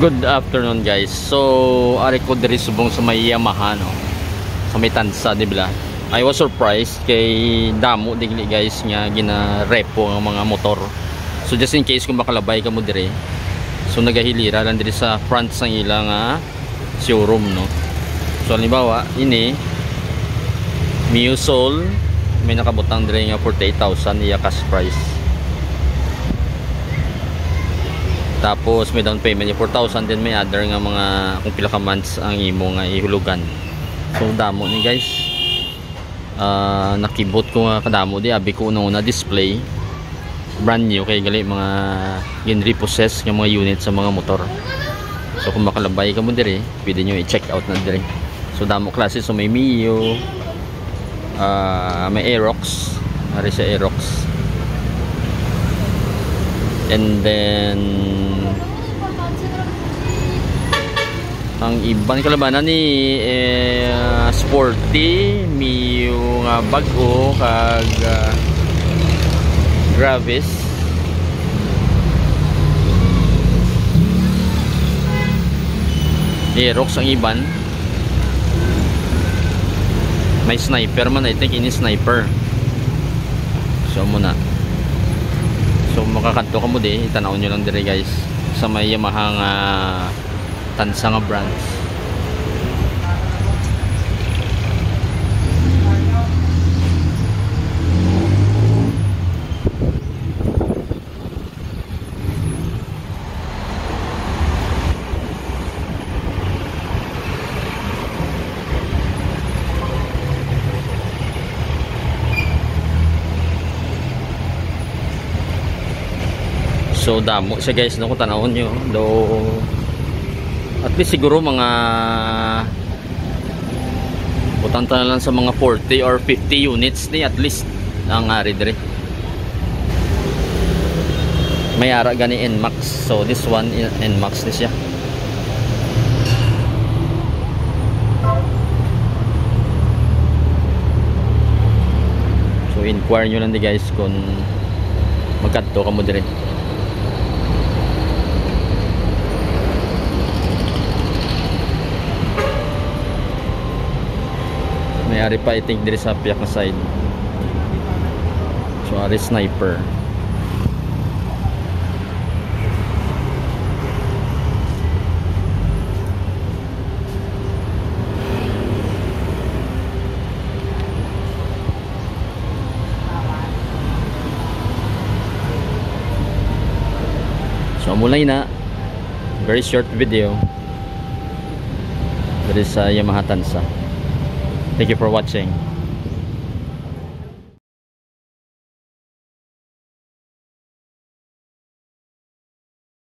Good afternoon guys. So, ari ko diri subong sa may Yamaha no. Sa may Tansa, di ba? I was surprised kay damo digli guys nga gina-repo ang mga motor. So just in case kung makalabay ka mo diri. So nagahilira lang diri sa front sang ilang showroom no. So halimbawa, ini Mio Soul may nakabutang diri nga 48,000 iya cash price. Tapos may down payment yung 4,000, then may other nga mga kung pila ka months ang imo nga ihulugan. So damo ni guys. Nakibot ko nga kadamo di abi ko una display brand new kay gali mga gin-repossess nga mga unit sa mga motor. So kung makalabay ka mo diri, pwede nyo i-check out na diri. So damo klase, so may Mio, may Aerox, ari sa Aerox. And then ang ibang kalabanan ni Sporty, Mio nga bago kag Gravis. Aerox ang iban. May sniper man, I think ini sniper. So muna. So makakanto ka mo di, itanaw nyo lang dire guys sa may Yamaha nga Tansa nga brands. So damo siya guys no, kung tanawon nyo do at least siguro mga butanta na lang sa mga 40 or 50 units ni at least ang ari dire. May ara gani NMAX, so this one NMAX ni siya. So inquire nyo lang di guys kung magkadto ka mo dire. May ari pa I think diri sa piyak na side. So ari sniper. So mulay na very short video diri sa Yamaha Tansa. Thank you for watching.